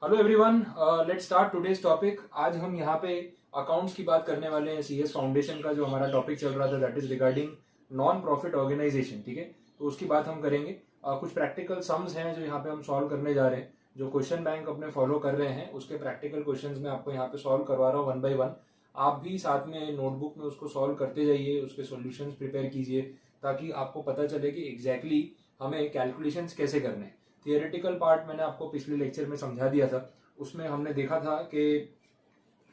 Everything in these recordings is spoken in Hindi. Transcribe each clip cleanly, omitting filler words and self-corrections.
Hello everyone, let's start today's topic. आज हम यहाँ पे अकाउंट्स की बात करने वाले हैं। सीएस फाउंडेशन का जो हमारा टॉपिक चल रहा था that is regarding non profit organisation. ठीक है, तो उसकी बात हम करेंगे। कुछ प्रैक्टिकल सम्स हैं जो यहाँ पे हम सॉल्व करने जा रहे हैं। जो क्वेश्चन बैंक अपने फॉलो कर रहे हैं उसके प्रैक्टिकल क्वेश्चंस में आपको यहाँ पे सॉल्व करवा रहा हूँ वन बाय वन। आप भी साथ में नोटबुक में उसको सॉल्व करते जाइए, उसके सॉल्यूशंस प्रिपेयर कीजिए ताकि आपको पता चले कि एग्जैक्टली हमें कैलकुलेशंस कैसे करने हैं। थियोरेटिकल पार्ट मैंने आपको पिछले लेक्चर में समझा दिया था। उसमें हमने देखा था कि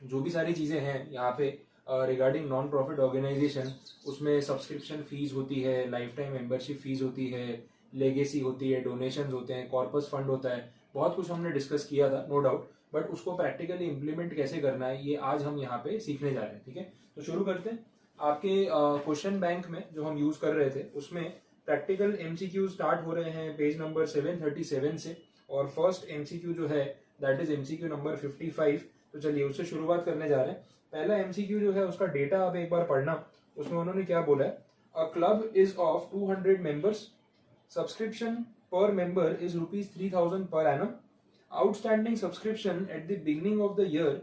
जो भी सारी चीज़ें हैं यहाँ पे रिगार्डिंग नॉन प्रॉफिट ऑर्गेनाइजेशन, उसमें सब्सक्रिप्शन फीस होती है, लाइफ टाइम मेंबरशिप फीस होती है, लेगेसी होती है, डोनेशंस होते हैं, कॉर्पस फंड होता है। बहुत कुछ हमने डिस्कस किया था नो डाउट, बट उसको प्रैक्टिकली इम्प्लीमेंट कैसे करना है ये आज हम यहाँ पे सीखने जा रहे हैं। ठीक है, तो शुरू करते हैं। आपके क्वेश्चन बैंक में जो हम यूज कर रहे थे उसमें प्रैक्टिकल एमसीक्यू स्टार्ट हो रहे हैं पेज नंबर 737 से, और फर्स्ट एमसीक्यू जो है दैट इज एमसीक्यू नंबर 55। तो चलिए उससे शुरुआत करने जा रहे हैं। पहला एमसीक्यू जो है उसका डेटा आप एक बार पढ़ना। उसमें उन्होंने क्या बोला है, a club is of 200 members, subscription पर member is ₹3000 per annum, outstanding subscription at the beginning of the year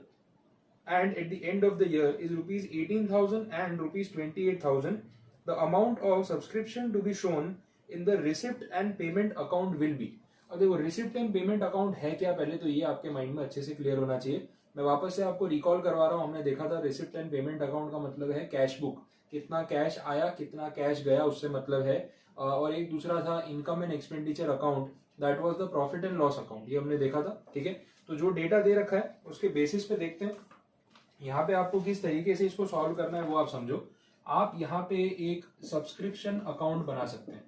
and at the end of the year is ₹18,000 and ₹28,000. The amount of subscription to be shown in the receipt and payment account will be। अब देखो रिसिप्ट एंड पेमेंट अकाउंट है क्या, पहले तो ये आपके माइंड में अच्छे से क्लियर होना चाहिए। मैं वापस से आपको रिकॉल करवा रहा हूँ। हमने देखा था रिसिप्ट एंड पेमेंट अकाउंट का मतलब है कैश बुक, कितना कैश आया कितना कैश गया उससे मतलब है। और एक दूसरा था income and expenditure account, that was the profit and loss account, ये हमने देखा था। ठीक है, तो जो डेटा दे रखा है उसके बेसिस पे देखते हैं यहाँ पे आपको किस तरीके से इसको सॉल्व करना है वो आप समझो। आप यहाँ पे एक सब्सक्रिप्शन अकाउंट बना सकते हैं।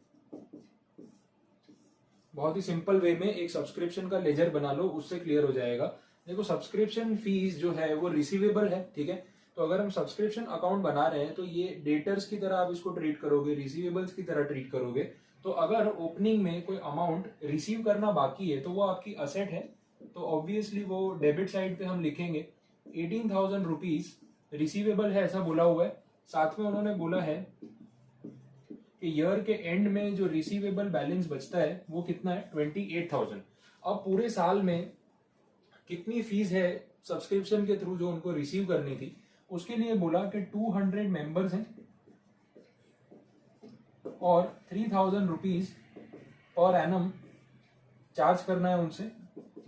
बहुत ही सिंपल वे में एक सब्सक्रिप्शन का लेजर बना लो, उससे क्लियर हो जाएगा। देखो सब्सक्रिप्शन फीस जो है वो रिसीवेबल है। ठीक है, तो अगर हम सब्सक्रिप्शन अकाउंट बना रहे हैं तो ये डेटर्स की तरह आप इसको ट्रीट करोगे, रिसीवेबल्स की तरह ट्रीट करोगे। तो अगर ओपनिंग में कोई अमाउंट रिसीव करना बाकी है तो वो आपकी असेट है, तो ऑब्वियसली वो डेबिट साइड पे हम लिखेंगे 18,000 रुपीज रिसीवेबल है, ऐसा बोला हुआ है। साथ में उन्होंने बोला है कि ईयर के एंड में जो रिसीवेबल बैलेंस बचता है वो कितना है, 28,000। अब पूरे साल में कितनी फीस है सब्सक्रिप्शन के थ्रू जो उनको रिसीव करनी थी, उसके लिए बोला कि 200 मेंबर्स हैं और 3,000 रुपीज पर एनम चार्ज करना है उनसे।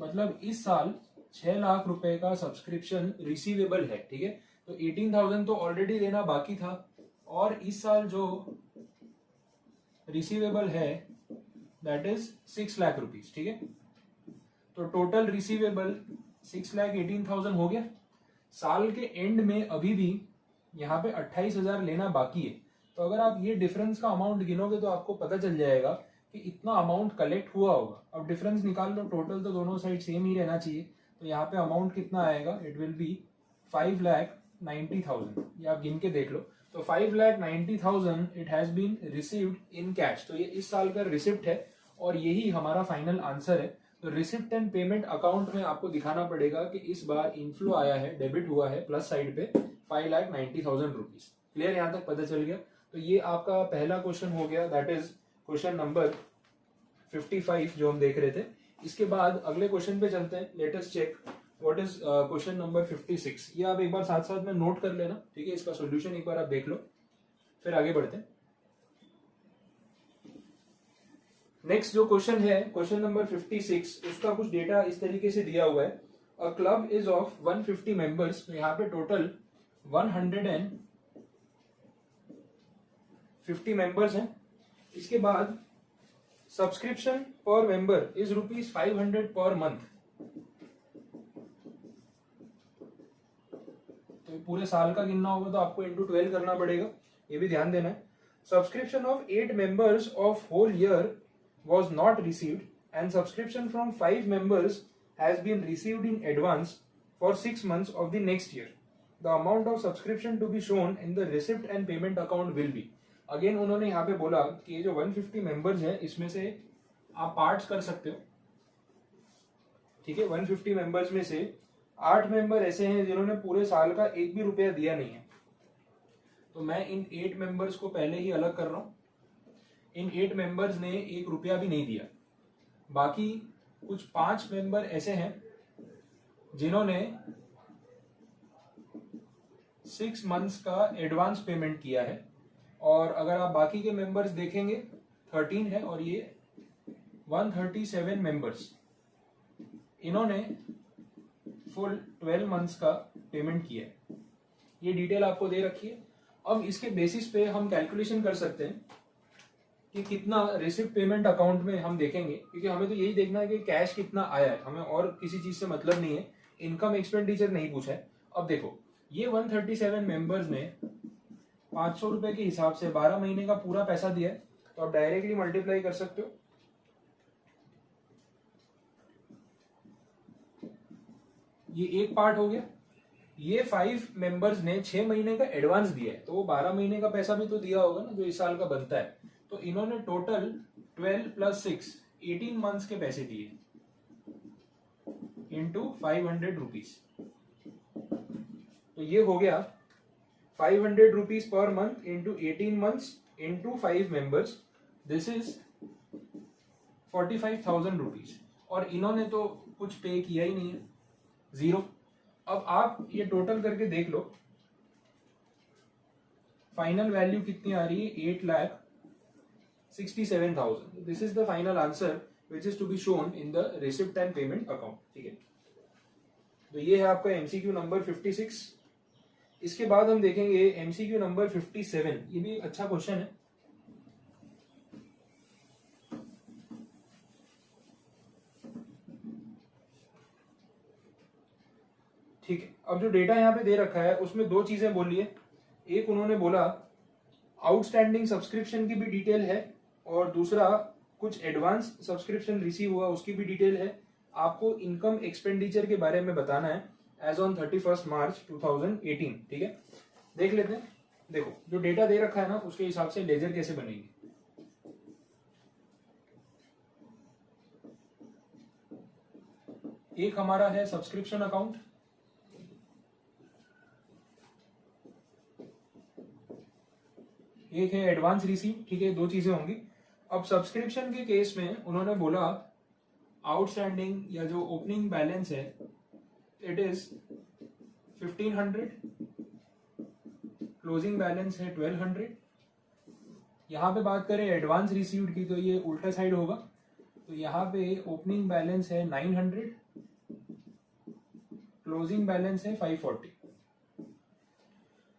मतलब इस साल 6 लाख रुपए का सब्सक्रिप्शन रिसीवेबल है। ठीक है, तो 18,000 तो ऑलरेडी देना बाकी था, और इस साल जो रिसीवेबल है दैट इज 6 लाख रुपीज। ठीक है, तो टोटल रिसीवेबल 6,18,000 हो गया। साल के एंड में अभी भी यहाँ पे 28,000 लेना बाकी है। तो अगर आप ये डिफरेंस का अमाउंट गिनोगे तो आपको पता चल जाएगा कि इतना अमाउंट कलेक्ट हुआ होगा। अब डिफरेंस निकाल लो, टोटल तो दोनों साइड सेम ही रहना चाहिए। तो यहाँ पे अमाउंट कितना आएगा, इट विल बी 5,90,000। ये आप गिन के देख लो। तो 5,90,000 it has been received in cash. तो ये इस साल का रिसिप्ट है और यही हमारा फाइनल आंसर है। तो रिसिप्ट एंड पेमेंट अकाउंट में आपको दिखाना पड़ेगा कि इस बार इनफ्लो आया है, डेबिट हुआ है प्लस साइड पे 5,90,000 रुपीज। क्लियर, यहां तक पता चल गया। तो ये आपका पहला क्वेश्चन हो गया, दैट इज क्वेश्चन नंबर 55 जो हम देख रहे थे। इसके बाद अगले क्वेश्चन पे चलते हैं। Let us check what is question number 56। ये आप एक बार साथ साथ में नोट कर लेना। ठीक है, इसका सॉल्यूशन एक बार आप देख लो, फिर आगे बढ़ते हैं। नेक्स्ट जो क्वेश्चन है क्वेश्चन नंबर 56, उसका कुछ डेटा इस तरीके से दिया हुआ है। A club is of 150 members, यहाँ पे टोटल 150 मेंबर्स हैं। इसके बाद सब्सक्रिप्शन पर मेंबर इज ₹500 पर मंथ। तो पूरे साल का गिनना होगा तो आपको इंटू 12 करना पड़ेगा, ये भी ध्यान देना है। Subscription of 8 members of whole year was not received, and subscription from 5 members has been received in advance for 6 months of the next year. The amount of subscription to be shown in the receipt and payment account will be। Again उन्होंने यहाँ पे बोला कि ये जो 150 मेंबर्स हैं इसमें से आप पार्ट्स कर सकते हो। ठीक है, 150 मेंबर्स में से 8 मेंबर ऐसे हैं जिन्होंने पूरे साल का एक भी रुपया दिया नहीं है। तो मैं इन 8 मेंबर्स को पहले ही अलग कर रहा हूं। इन 8 मेंबर्स ने एक रुपया भी नहीं दिया। बाकी कुछ 5 मेंबर ऐसे हैं जिन्होंने 6 मंथ्स का एडवांस पेमेंट किया है, और अगर आप बाकी के मेंबर्स देखेंगे 13 है और ये 137 मेंबर्स, इन्होंने फुल 12 मंथ्स का पेमेंट किया है। ये डिटेल आपको दे रखी है। अब इसके बेसिस पे हम कैलकुलेशन कर सकते हैं कि कितना रिसिप्ट पेमेंट अकाउंट में हम देखेंगे, क्योंकि हमें तो यही देखना है कि कैश कितना आया है, हमें और किसी चीज से मतलब नहीं है, इनकम एक्सपेंडिचर नहीं पूछा है। अब देखो ये 137 मेंबर्स ने 500 रुपए के हिसाब से 12 महीने का पूरा पैसा दिया है, तो आप डायरेक्टली मल्टीप्लाई कर सकते हो। ये एक पार्ट हो गया। ये 5 मेंबर्स ने 6 महीने का एडवांस दिया है, तो वो 12 महीने का पैसा भी तो दिया होगा ना जो इस साल का बनता है। तो इन्होंने टोटल 12 + 6 18 मंथ्स के पैसे दिए इंटू 500 रुपीज। तो ये हो गया 500 rupees per month into 18 months into 5 members, this is 45,000 rupees. और इन्होंने तो कुछ पे किया ही नहीं है, 0। अब आप ये टोटल करके देख लो, फाइनल वैल्यू कितनी आ रही है, 8,67,000। This is the final answer which is to be shown in the receipt and payment account. ठीक है, तो ये है आपका एमसीक्यू नंबर 56। इसके बाद हम देखेंगे एमसीक्यू नंबर 57। ये भी अच्छा क्वेश्चन है। ठीक है, अब जो डेटा यहाँ पे दे रखा है उसमें 2 चीजें बोली है। एक उन्होंने बोला आउटस्टैंडिंग सब्सक्रिप्शन की भी डिटेल है, और दूसरा कुछ एडवांस सब्सक्रिप्शन रिसीव हुआ उसकी भी डिटेल है। आपको इनकम एक्सपेंडिचर के बारे में बताना है एज ऑन 31 मार्च 2018। ठीक है, देख लेते हैं। देखो जो डेटा दे रखा है ना उसके हिसाब से लेजर कैसे बनेगी। एक हमारा है सब्सक्रिप्शन अकाउंट, एक है एडवांस रिसीव। ठीक है, 2 चीजें होंगी। अब सब्सक्रिप्शन के केस में उन्होंने बोला आउटस्टैंडिंग या जो ओपनिंग बैलेंस है इट इज 1500, क्लोजिंग बैलेंस है 1200। यहां पे बात करें एडवांस रिसीव्ड की तो ये उल्टा साइड होगा, तो यहाँ पे ओपनिंग बैलेंस है 900, क्लोजिंग बैलेंस है 540।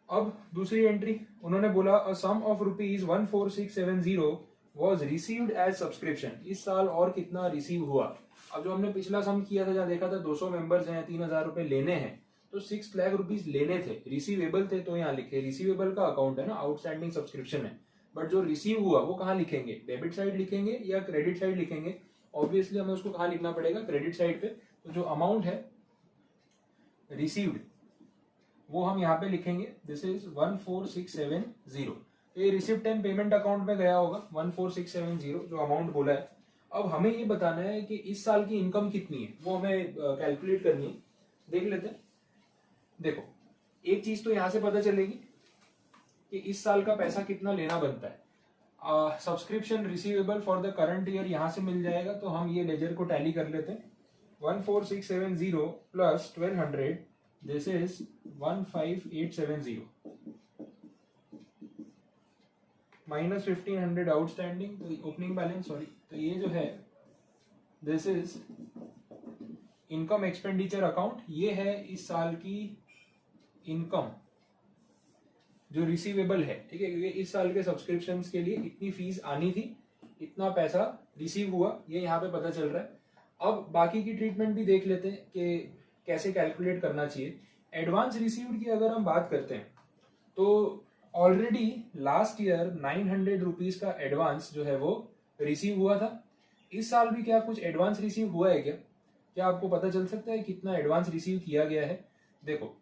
अब दूसरी एंट्री उन्होंने बोला a sum of ₹14670 was received as subscription. इस साल और कितना रिसीव हुआ। अब जो हमने पिछला सम किया था जहाँ देखा था 200 मेंबर्स हैं, 3,000 रुपए लेने हैं, तो 6 लाख रुपीज लेने थे, रिसीवेबल थे, तो यहाँ लिखे रिसीवेबल का अकाउंट है ना, आउटस्टैंडिंग सब्सक्रिप्शन है। बट जो रिसीव हुआ वो कहाँ लिखेंगे, डेबिट साइड लिखेंगे या क्रेडिट साइड लिखेंगे। ऑब्वियसली हमें उसको कहाँ लिखना पड़ेगा, क्रेडिट साइड पे। तो जो अमाउंट है रिसीव्ड वो हम यहाँ पे लिखेंगे, दिस इज 14670। तो ये रिसिप्ट एंड पेमेंट अकाउंट में गया होगा 14670 जो अमाउंट बोला है। अब हमें ये बताना है कि इस साल की इनकम कितनी है, वो हमें कैलकुलेट करनी है। देख लेते हैं। देखो एक चीज तो यहां से पता चलेगी कि इस साल का पैसा कितना लेना बनता है। Subscription receivable for the current year यहां से मिल जाएगा, तो हम ये लेजर को टैली कर लेते हैं। 14670 plus 1200, this is 15870 minus 1500 outstanding, तो ओपनिंग बैलेंस, सॉरी, तो ये जो है this is income expenditure account. ये है इस साल की इनकम जो रिसीवेबल है। ठीक है, क्योंकि इस साल के सब्सक्रिप्शंस के लिए इतनी फीस आनी थी, इतना पैसा रिसीव हुआ, ये यहाँ पे पता चल रहा है। अब बाकी की ट्रीटमेंट भी देख लेते हैं कि कैसे कैलकुलेट करना चाहिए। एडवांस रिसीव्ड की अगर हम बात करते हैं तो ऑलरेडी लास्ट ईयर 900 रुपीज का एडवांस जो है वो रिसीव हुआ था। इस साल भी क्या कुछ एडवांस रिसीव हुआ है क्या? क्या आपको पता चल सकता है कितना एडवांस रिसीव किया गया है? देखो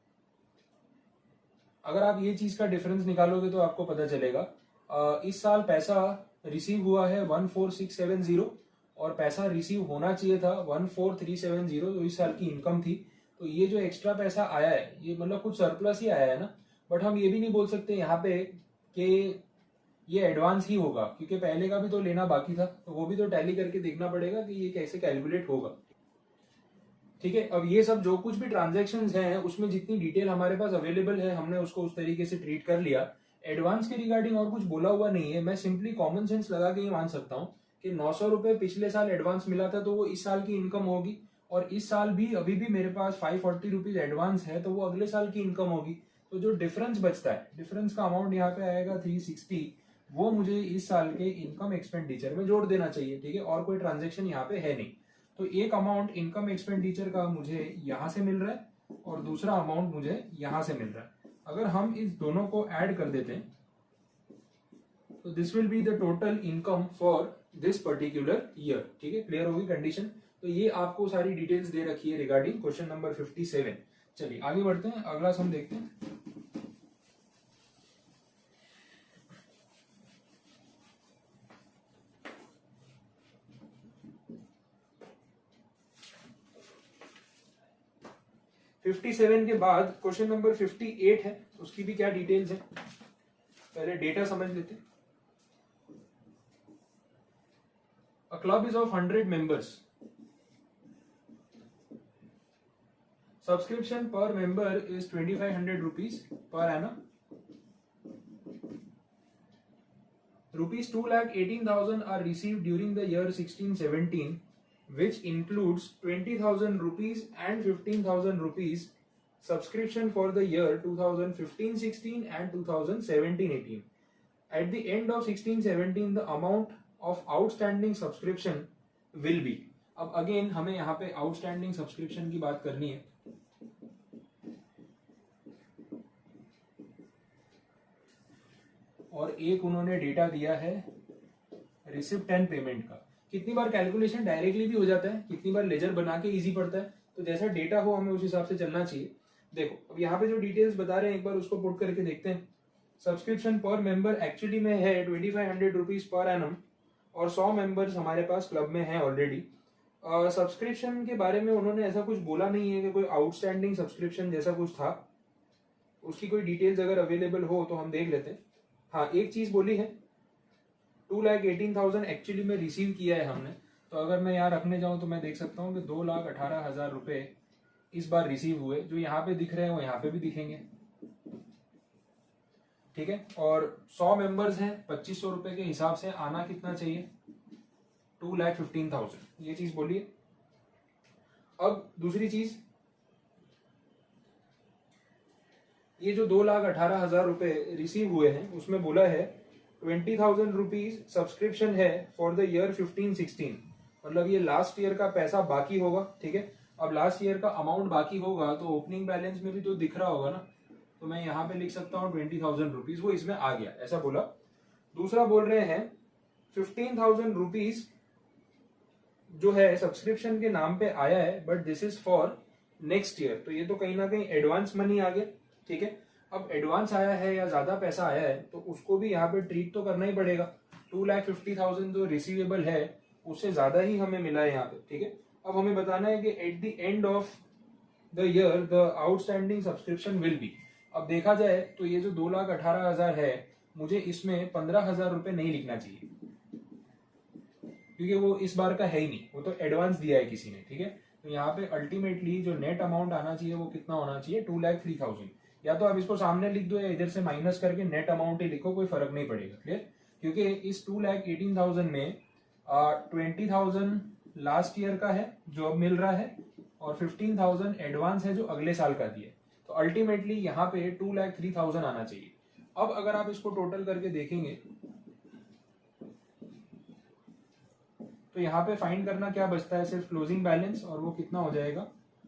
अगर आप ये चीज का डिफरेंस निकालोगे तो आपको पता चलेगा इस साल पैसा रिसीव हुआ है 14670 और पैसा रिसीव होना चाहिए था 14370, जो इस साल की इनकम थी। तो ये जो एक्स्ट्रा पैसा आया है ये मतलब कुछ सरप्लस ही आया है ना। बट हम ये भी नहीं बोल सकते यहाँ पे कि ये एडवांस ही होगा, क्योंकि पहले का भी तो लेना बाकी था, तो वो भी तो टैली करके देखना पड़ेगा कि ये कैसे कैलकुलेट होगा। ठीक है। अब ये सब जो कुछ भी ट्रांजेक्शन्स हैं उसमें जितनी डिटेल हमारे पास अवेलेबल है हमने उसको उस तरीके से ट्रीट कर लिया। एडवांस के रिगार्डिंग और कुछ बोला हुआ नहीं है। मैं सिंपली कॉमन सेंस लगा के ये मान सकता हूँ कि 900 रुपए पिछले साल एडवांस मिला था तो वो इस साल की इनकम होगी, और इस साल भी अभी भी मेरे पास 540 रुपीज एडवांस है तो वो अगले साल की इनकम होगी। तो जो डिफरेंस बचता है, डिफरेंस का अमाउंट यहाँ पे आएगा 360, वो मुझे इस साल के इनकम एक्सपेंडिचर में जोड़ देना चाहिए। ठीक है, और कोई ट्रांजेक्शन यहाँ पे है नहीं। तो एक अमाउंट इनकम एक्सपेंडिचर का मुझे यहाँ से मिल रहा है और दूसरा अमाउंट मुझे यहाँ से मिल रहा है। अगर हम इस दोनों को ऐड कर देते हैं तो this will be the total income for this particular year. ठीक है, क्लियर होगी कंडीशन। तो ये आपको सारी डिटेल्स दे रखी है रिगार्डिंग क्वेश्चन नंबर 57। चलिए आगे बढ़ते हैं, अगला सम देखते हैं। फिफ्टी सेवन के बाद क्वेश्चन नंबर 58 है, उसकी भी क्या डिटेल्स है पहले डेटा समझ लेते हैं। A club is of 100 members. Subscription per member is 2500 rupees per annum. Rupees 2,18,000 are received during the year 16-17, which includes 20,000 rupees and 15,000 rupees subscription for the year 2015-16 and 2017-18. At the end of 16-17, the amount of outstanding subscription will be. अब अगेन हमें यहाँ पे आउटस्टैंडिंग सब्सक्रिप्शन की बात करनी है। और एक उन्होंने डेटा दिया है रिसिप्ट एंड पेमेंट का। कितनी बार कैलकुलेशन डायरेक्टली भी हो जाता है, कितनी बार लेजर बना के इजी पड़ता है, तो जैसा डेटा हो हमें उस हिसाब से चलना चाहिए। देखो अब यहाँ पे जो डिटेल्स बता रहे हैं एक बार उसको पुट करके देखते हैं। सब्सक्रिप्शन पर मेंबर एक्चुअली में है 2500 रुपीज पर एनम, और 100 मेंबर्स हमारे पास क्लब में हैं ऑलरेडी। सब्सक्रिप्शन के बारे में उन्होंने ऐसा कुछ बोला नहीं है कि कोई आउटस्टैंडिंग सब्सक्रिप्शन जैसा कुछ था, उसकी कोई डिटेल्स अगर अवेलेबल हो तो हम देख लेते हैं। हाँ, एक चीज बोली है 2,18,000 एक्चुअली में रिसीव किया है हमने, तो अगर मैं यहाँ रखने जाऊँ तो मैं देख सकता हूँ कि 2,18,000 रुपए इस बार रिसीव हुए। जो यहाँ पे दिख रहे हैं वो यहाँ पे भी दिखेंगे। ठीक है, और 100 मेंबर्स हैं, 2500 रुपए के हिसाब से आना कितना चाहिए 2,15,000, ये चीज बोलिए। अब दूसरी चीज, ये जो 2,18,000 रुपए रिसीव हुए हैं उसमें बोला है 20,000 रुपीज सब्सक्रिप्शन है फॉर द ईयर 15-16, मतलब ये लास्ट ईयर का पैसा बाकी होगा। ठीक है, अब लास्ट ईयर का अमाउंट बाकी होगा तो ओपनिंग बैलेंस में भी तो दिख रहा होगा ना, तो मैं यहाँ पे लिख सकता हूँ 20,000 रुपीज, वो इसमें आ गया, ऐसा बोला। दूसरा बोल रहे हैं 15,000 रुपीज जो है सब्सक्रिप्शन के नाम पे आया है, but this is for next year, तो ये तो कहीं ना कहीं एडवांस मनी आ गया। ठीक है, अब एडवांस आया है या ज्यादा पैसा आया है तो उसको भी यहाँ पे ट्रीट तो करना ही पड़ेगा। 2,50,000 जो रिसीवेबल है उससे ज्यादा ही हमें मिला है यहाँ पे। ठीक है, अब हमें बताना है कि at the end of the year the outstanding subscription will be. अब देखा जाए तो ये जो 2,18,000 है, मुझे इसमें 15,000 रुपए नहीं लिखना चाहिए क्योंकि वो इस बार का है ही नहीं, वो तो एडवांस दिया है किसी ने। ठीक है, तो यहाँ पे अल्टीमेटली जो नेट अमाउंट आना चाहिए वो कितना होना चाहिए 2,03,000। या तो आप इसको सामने लिख दो या इधर से माइनस करके नेट अमाउंट ही लिखो, कोई फर्क नहीं पड़ेगा। क्लियर, क्योंकि इस 2,18,000 में 20,000 लास्ट ईयर का है जो अब मिल रहा है, और 15,000 एडवांस है जो अगले साल का दिया है, तो अल्टीमेटली यहाँ पे 2,03,000 आना चाहिए। अब अगर आप इसको टोटल करके देखेंगे तो यहाँ पे फाइंड करना क्या बचता है, सिर्फ क्लोजिंग बैलेंस, और वो कितना हो जाएगा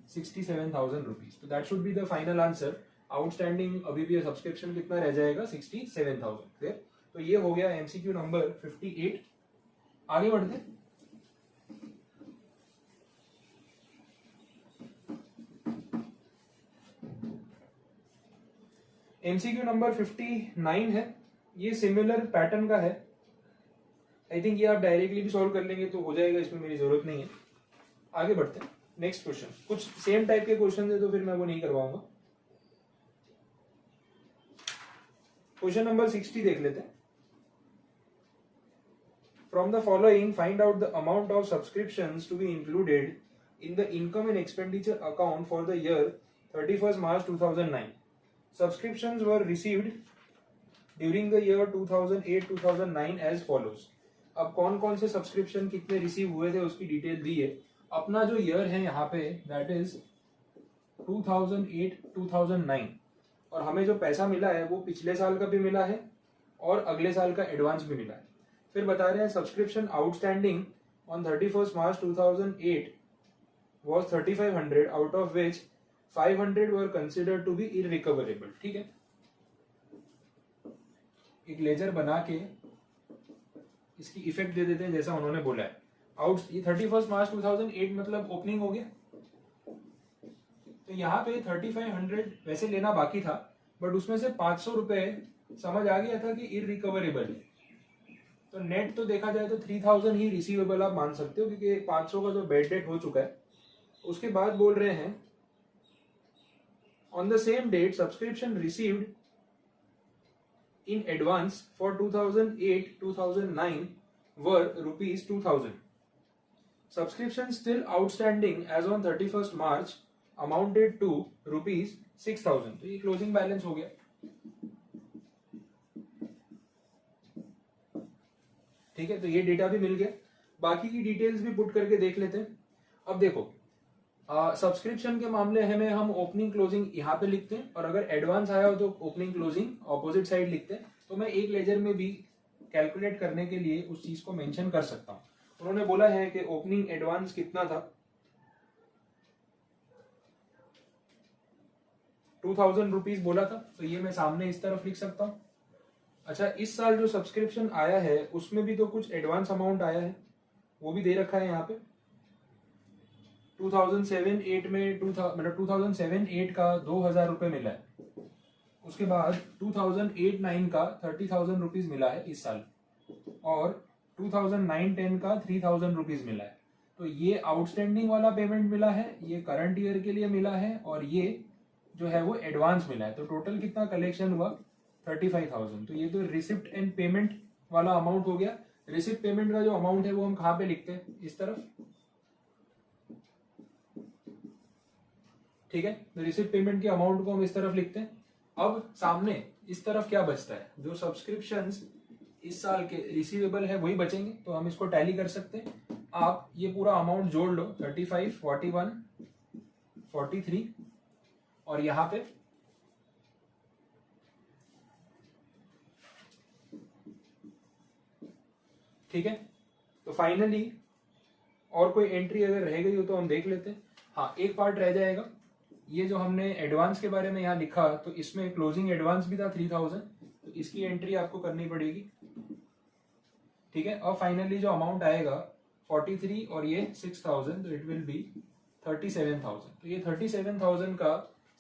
67,000 रुपीज। तो that should be the final answer. Outstanding अभी भी सब्सक्रिप्शन कितना रह जाएगा 67,000। क्लियर, तो ये हो गया एमसीक्यू नंबर 58। आगे बढ़ते, एमसीक्यू नंबर 59 है। ये सिमिलर पैटर्न का है, आई थिंक ये आप डायरेक्टली भी सॉल्व कर लेंगे तो हो जाएगा, इसमें मेरी जरूरत नहीं है। आगे बढ़ते हैं, नेक्स्ट क्वेश्चन। कुछ सेम टाइप के क्वेश्चन है तो फिर मैं वो नहीं करवाऊंगा। क्वेश्चन नंबर 60 देख लेते हैं। From the following find out the amount of subscriptions to be included in the income and expenditure account for the year 31st March 2009. Subscriptions were received during the year 2008-2009 as follows. अब कौन कौन से सब्सक्रिप्शन कितने रिसीव हुए थे उसकी डिटेल दी है. अपना जो ईयर है यहाँ पे दैट इज 2008-2009 और हमें जो पैसा मिला है वो पिछले साल का भी मिला है और अगले साल का एडवांस भी मिला है. फिर बता रहे हैं subscription outstanding on 31st March 2008 was 3500 out of which 500 were considered to be irrecoverable. ठीक है, एक लेजर बना के इसकी इफेक्ट दे देते हैं जैसा उन्होंने बोला है. ये 31st March 2008 मतलब ओपनिंग हो गया. तो यहाँ पे 3500 वैसे लेना बाकी था बट उसमें से 500 रुपए समझ आ गया था कि इररिकवरेबल है. तो नेट तो देखा जाए तो 3000 ही रिसीवेबल आप मान सकते हो क्योंकि 500 का जो बेड डेट हो चुका है. उसके बाद बोल रहे हैं on the same date subscription received in advance for 2008-2009 were rupees 2000. Subscriptions still outstanding as on 31st March amounted to rupees 6000. तो ये क्लोजिंग बैलेंस हो गया. ठीक है, तो ये डेटा भी मिल गया. बाकी की डिटेल्स भी पुट करके देख लेते हैं. अब देखो सब्सक्रिप्शन के मामले में हम ओपनिंग क्लोजिंग यहाँ पे लिखते हैं और अगर एडवांस आया हो तो ओपनिंग क्लोजिंग ऑपोजिट साइड लिखते हैं. तो मैं एक लेजर में भी कैलकुलेट करने के लिए उस चीज को मेंशन कर सकता हूँ. उन्होंने बोला है कि ओपनिंग एडवांस कितना था 2000 रुपीज बोला था. तो ये मैं सामने इस तरफ लिख सकता हूँ. अच्छा, इस साल जो सब्सक्रिप्शन आया है उसमें भी तो कुछ एडवांस अमाउंट आया है वो भी दे रखा है यहाँ पे. 2007-8 में 2007-8 का 2000 रुपए मिला है. उसके बाद 2008-9 का 30,000 रुपीज मिला है इस साल और 2009-10 का 3,000 रुपीज मिला है. तो ये आउटस्टैंडिंग वाला पेमेंट मिला है, ये करंट ईयर के लिए मिला है और ये जो है वो एडवांस मिला है. तो टोटल कितना कलेक्शन हुआ 35,000. तो ये तो रिसिप्ट एंड पेमेंट वाला अमाउंट हो गया. रिसिप्ट पेमेंट का जो अमाउंट है वो हम कहाँ पे लिखते हैं, इस तरफ. ठीक है, तो रिसिप्ट पेमेंट के अमाउंट को हम इस तरफ लिखते हैं. अब सामने इस तरफ क्या बचता है, जो सब्सक्रिप्शंस इस साल के रिसीवेबल है वही बचेंगे. तो हम इसको टैली कर सकते हैं. आप ये पूरा अमाउंट जोड़ लो 35, 41, 43 और यहाँ पे ठीक है. तो फाइनली और कोई एंट्री अगर रह गई हो तो हम देख लेते हैं. हाँ, एक पार्ट रह जाएगा. ये जो हमने एडवांस के बारे में यहाँ लिखा तो इसमें क्लोजिंग एडवांस भी था 3000. तो इसकी एंट्री आपको करनी पड़ेगी. ठीक है, और फाइनली जो अमाउंट आएगा 43 और ये 6000 तो इट विल बी 37,000. तो ये 37,000 का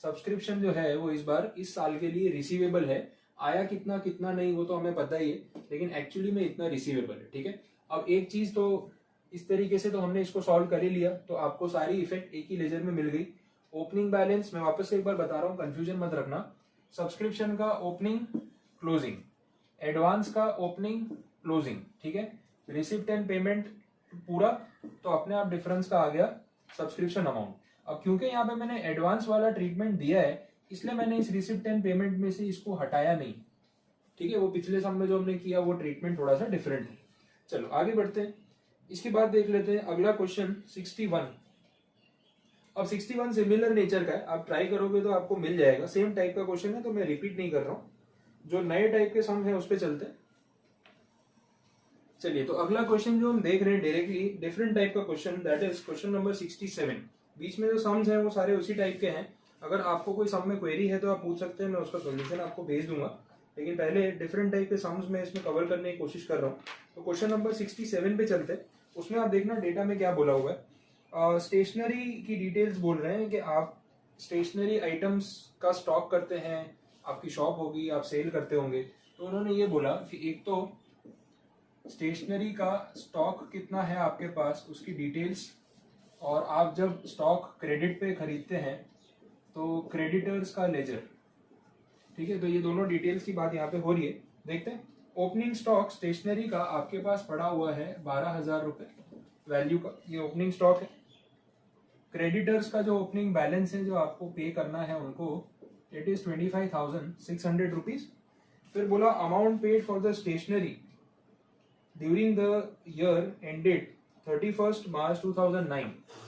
सब्सक्रिप्शन जो है वो इस बार इस साल के लिए रिसीवेबल है. आया कितना कितना नहीं वो तो हमें पता ही है, लेकिन एक्चुअली में इतना रिसीवेबल है. ठीक है, अब एक चीज तो इस तरीके से तो हमने इसको सॉल्व कर ही लिया. तो आपको सारी इफेक्ट एक ही लेजर में मिल गई. ओपनिंग बैलेंस मैं वापस से एक बार बता रहा हूँ, कंफ्यूजन मत रखना. सब्सक्रिप्शन का ओपनिंग क्लोजिंग, एडवांस का ओपनिंग क्लोजिंग. ठीक है, रिसिप्ट एंड पेमेंट पूरा, तो अपने आप डिफरेंस का आ गया सब्सक्रिप्शन अमाउंट. अब क्योंकि यहाँ पे मैंने एडवांस वाला ट्रीटमेंट दिया है इसलिए मैंने इस रिसिप्ट एंड पेमेंट में से इसको हटाया नहीं. ठीक है, वो पिछले सम में जो हमने किया वो ट्रीटमेंट थोड़ा सा डिफरेंट है. चलो आगे बढ़ते हैं. इसके बाद देख लेते हैं अगला क्वेश्चन 61. अब 61 सिमिलर नेचर का है, आप ट्राई करोगे तो आपको मिल जाएगा. सेम टाइप का क्वेश्चन है तो मैं रिपीट नहीं कर रहा हूँ. जो नए टाइप के सम है उस पर चलते हैं. चलिए, तो अगला क्वेश्चन जो हम देख रहे हैं डायरेक्टली डिफरेंट टाइप का question, that is question number 67. बीच में जो सम्स हैं वो सारे उसी टाइप के हैं. अगर आपको कोई सम में क्वेरी है तो आप पूछ सकते हैं, मैं उसका सोल्यूशन आपको भेज दूंगा. लेकिन पहले डिफरेंट टाइप के सम्स में इसमें कवर करने की कोशिश कर रहा हूँ. तो क्वेश्चन नंबर 67 पे चलते हैं. उसमें आप देखना डेटा में क्या बोला हुआ है. स्टेशनरी की डिटेल्स बोल रहे हैं कि आप स्टेशनरी आइटम्स का स्टॉक करते हैं, आपकी शॉप होगी, आप सेल करते होंगे. तो उन्होंने ये बोला कि एक तो स्टेशनरी का स्टॉक कितना है आपके पास उसकी डिटेल्स, और आप जब स्टॉक क्रेडिट पे खरीदते हैं तो क्रेडिटर्स का लेजर. ठीक है, तो ये दोनों डिटेल्स की बात यहाँ पे हो रही है. देखते हैं. ओपनिंग स्टॉक स्टेशनरी का आपके पास पड़ा हुआ है 12,000 रुपए वैल्यू का. ये ओपनिंग स्टॉक है. क्रेडिटर्स का जो ओपनिंग बैलेंस है जो आपको पे करना है उनको, इट इज 25,600 रुपीज। फिर बोला amount paid for the stationery during the year ended 31 March 2009।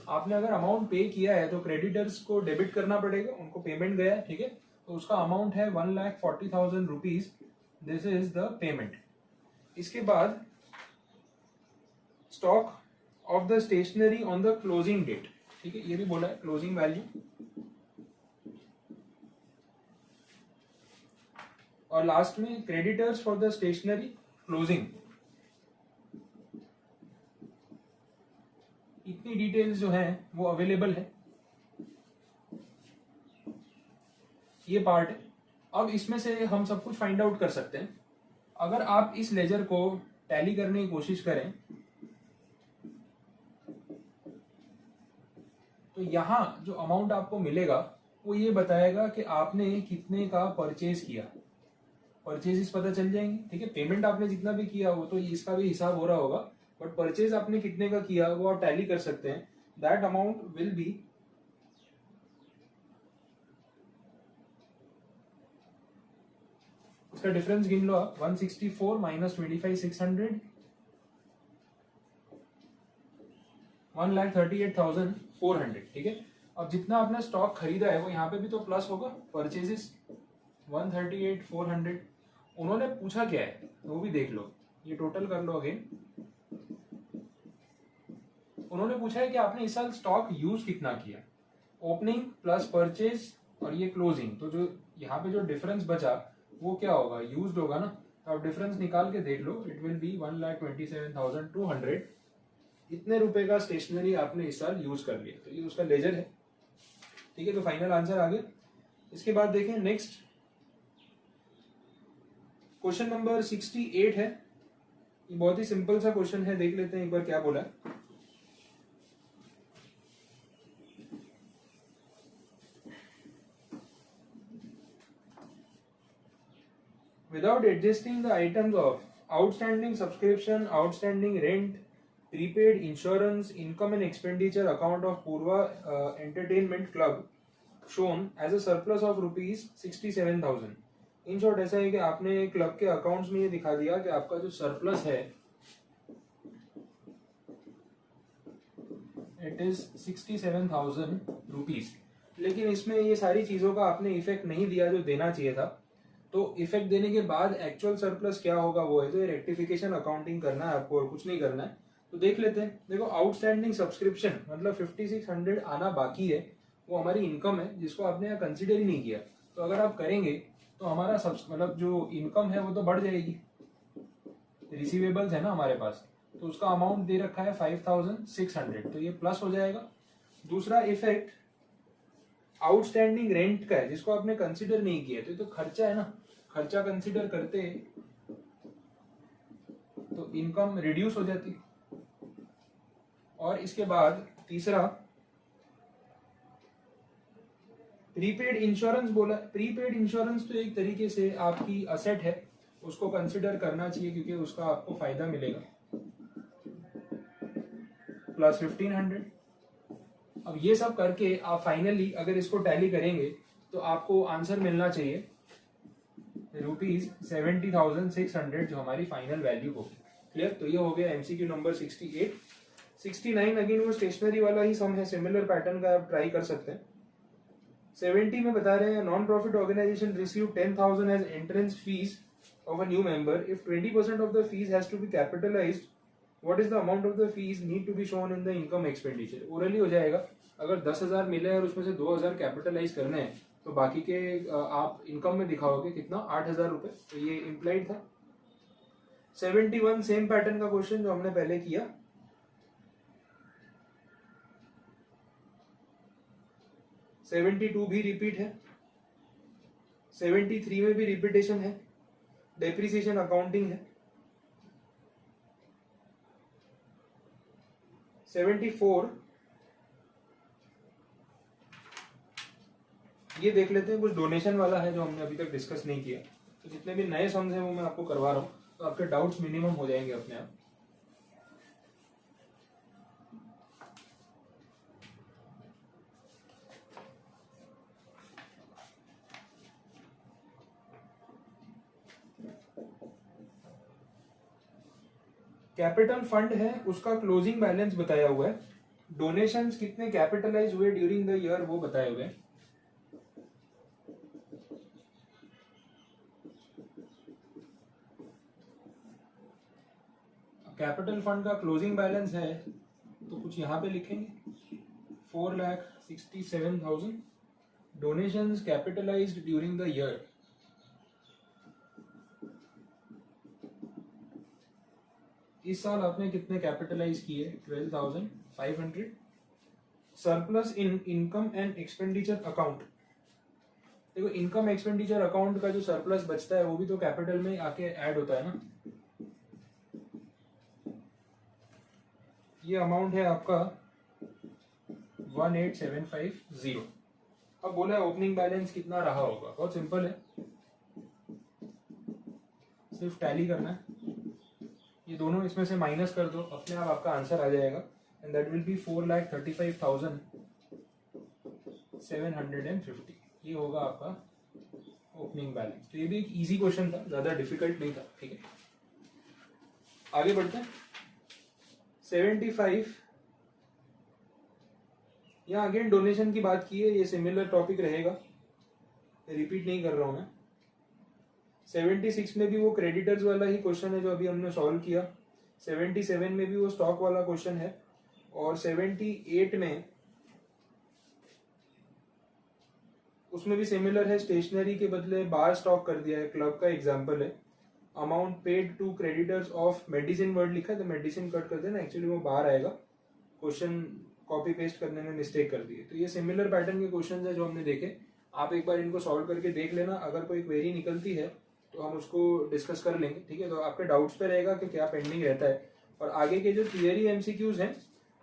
आपने अगर अमाउंट पे किया है तो क्रेडिटर्स को डेबिट करना पड़ेगा, उनको पेमेंट गया है, ठीक है। तो उसका अमाउंट है 1,40,000 rupees, this is the payment. इसके बाद stock of the stationery on the closing date, ठीक है, ये भी बोला है क्लोजिंग वैल्यू। और लास्ट में creditors for the stationery closing. इतनी डिटेल्स जो है वो अवेलेबल है, ये पार्ट है। अब इसमें से हम सब कुछ फाइंड आउट कर सकते हैं। अगर आप इस लेजर को टैली करने की कोशिश करें तो यहां जो अमाउंट आपको मिलेगा वो ये बताएगा कि आपने कितने का परचेज किया। परचेजेस पता चल जाएंगे, ठीक है। पेमेंट आपने जितना भी किया वो तो इसका भी हिसाब हो रहा होगा, बट परचेज आपने कितने का किया वो आप टैली कर सकते हैं। दैट अमाउंट विल बी इसका डिफरेंस गिन लो आप, 164 माइनस 25,600, 1,38,400, ठीक है। अब जितना आपने स्टॉक खरीदा है वो यहाँ पे भी तो प्लस होगा, परचेजेस 138,400। उन्होंने पूछा क्या है वो भी देख लो, ये टोटल कर लो अगेन। उन्होंने पूछा है कि आपने इस साल स्टॉक यूज कितना किया, ओपनिंग प्लस परचेज और ये क्लोजिंग। तो जो यहाँ पे जो डिफरेंस बचा वो क्या होगा, यूज्ड होगा ना। तो आप डिफरेंस निकाल के देख लो, इट विल बी 1,27,200। इतने रुपए का स्टेशनरी आपने इस साल यूज कर लिया, तो ये उसका लेजर है, ठीक है। तो फाइनल आंसर आ गया। इसके बाद देखें नेक्स्ट क्वेश्चन नंबर 68 है। ये बहुत ही सिंपल सा क्वेश्चन है, देख लेते हैं एक बार क्या बोला है। Without adjusting the items of outstanding subscription, outstanding rent, prepaid insurance, income and expenditure account of Purva Entertainment Club shown as a surplus of rupees 67,000। In short ऐसा है कि आपने क्लब के अकाउंट्स में ये दिखा दिया कि आपका जो सरप्लस है इट इज 67,000 रुपीज। लेकिन इसमें ये सारी चीजों का आपने इफेक्ट नहीं दिया जो देना चाहिए था। तो इफेक्ट देने के बाद एक्चुअल सरप्लस क्या होगा वो है, तो रेक्टिफिकेशन अकाउंटिंग करना है आपको और कुछ नहीं करना है। तो देख लेते हैं। देखो आउटस्टैंडिंग सब्सक्रिप्शन मतलब 5600 आना बाकी है, वो हमारी इनकम है जिसको आपने यहाँ कंसिडर ही नहीं किया। तो अगर आप करेंगे तो हमारा मतलब जो इनकम है वो तो बढ़ जाएगी, रिसीवेबल्स है ना हमारे पास, तो उसका अमाउंट दे रखा है 5,600, तो ये प्लस हो जाएगा। दूसरा इफेक्ट आउटस्टैंडिंग रेंट का है जिसको आपने कंसिडर नहीं किया, तो ये तो खर्चा है ना, खर्चा कंसिडर करते तो इनकम रिड्यूस हो जाती। और इसके बाद तीसरा प्रीपेड इंश्योरेंस बोला। प्रीपेड इंश्योरेंस तो एक तरीके से आपकी असेट है, उसको कंसिडर करना चाहिए क्योंकि उसका आपको फायदा मिलेगा, प्लस 1500। अब ये सब करके आप फाइनली अगर इसको टैली करेंगे तो आपको आंसर मिलना चाहिए रुपीज 70,600 जो हमारी फाइनल वैल्यू होगी। क्लियर? तो ये हो गया एमसीक्यू नंबर 68। 69 अगेन वो स्टेशनरी वाला ही सम है, सिमिलर पैटर्न का आप ट्राई कर सकते हैं। 70 में बता रहे हैं non profit organisation receive 10,000 as entrance fee of a new member. If 20% of the fee has to be capitalised, what is the amount of the fee need to be shown in the income expenditure. ओरली हो जाएगा। अगर 10,000 मिले और उसमें से 2,000 कैपिटलाइज करने हैं तो बाकी के आप इनकम में दिखाओगे कितना, 8,000 रुपए। तो ये इम्प्लाइड था। 71 सेम पैटर्न का क्वेश्चन जो हमने पहले किया। भी रिपीट है, 73 में भी रिपीटेशन है, डेप्रिसिएशन अकाउंटिंग है। 74 ये देख लेते हैं, कुछ डोनेशन वाला है जो हमने अभी तक डिस्कस नहीं किया। तो जितने भी नए सम्स हैं वो मैं आपको करवा रहा हूँ, तो आपके डाउट्स मिनिमम हो जाएंगे अपने आप। कैपिटल फंड है उसका क्लोजिंग बैलेंस बताया हुआ है, डोनेशंस कितने कैपिटलाइज हुए ड्यूरिंग द ईयर वो बताए हुए हैं। कैपिटल फंड का क्लोजिंग बैलेंस है तो कुछ यहाँ पे लिखेंगे 4,67,000, donations capitalised during the year इस साल आपने कितने कैपिटलाइज किए 12,500। Surplus in income and expenditure account, देखो इनकम एक्सपेंडिचर अकाउंट का जो सरप्लस बचता है वो भी तो कैपिटल में आके ऐड होता है ना। ये अमाउंट है आपका 18,750। अब बोला है ओपनिंग बैलेंस कितना रहा होगा, बहुत सिंपल है, सिर्फ टैली करना है, ये दोनों इसमें से माइनस कर दो, अपने आप आपका आंसर आ जाएगा एंड दैट विल बी 4,35,750। ये होगा आपका ओपनिंग बैलेंस। तो ये भी एक इजी क्वेश्चन था, ज्यादा डिफिकल्ट नहीं था, ठीक है। आगे बढ़ते हैं 75। यहाँ अगेन डोनेशन की बात की है, ये सिमिलर टॉपिक रहेगा, रिपीट नहीं कर रहा हूं मैं। 76 में भी वो क्रेडिटर्स वाला ही क्वेश्चन है जो अभी हमने सॉल्व किया, 77 में भी वो स्टॉक वाला क्वेश्चन है, और 78 में उसमें भी सिमिलर है, स्टेशनरी के बदले बार स्टॉक कर दिया है, क्लब का एग्जांपल है। Amount paid to creditors of medicine word लिखा है तो मेडिसिन कट कर देना, एक्चुअली वो बाहर आएगा, क्वेश्चन कॉपी पेस्ट करने में मिस्टेक कर दी है। तो ये सिमिलर पैटर्न के क्वेश्चन है जो हमने देखे, आप एक बार इनको सॉल्व करके देख लेना, अगर कोई क्वेरी निकलती है तो हम उसको डिस्कस कर लेंगे, ठीक है। तो आपके डाउट्स पे रहेगा कि क्या पेंडिंग रहता है, और आगे के जो थियरी एमसीक्यूज हैं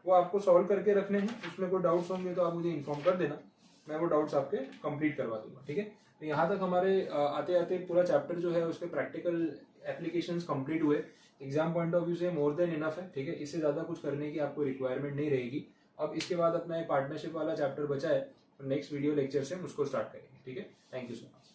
वो आपको सॉल्व करके रखने हैं, उसमें कोई डाउट्स होंगे तो आप मुझे इन्फॉर्म कर देना, मैं वो डाउट्स आपके कंप्लीट करवा दूंगा, ठीक है। तो यहाँ तक हमारे आते आते पूरा चैप्टर जो है उसके प्रैक्टिकल एप्लीकेशंस कंप्लीट हुए, एग्जाम पॉइंट ऑफ व्यू से मोर देन इनफ है, ठीक है। इससे ज़्यादा कुछ करने की आपको रिक्वायरमेंट नहीं रहेगी। अब इसके बाद अपना एक पार्टनरशिप वाला चैप्टर बचा है, तो नेक्स्ट वीडियो लेक्चर से हम उसको स्टार्ट करेंगे, ठीक है। Thank you so much.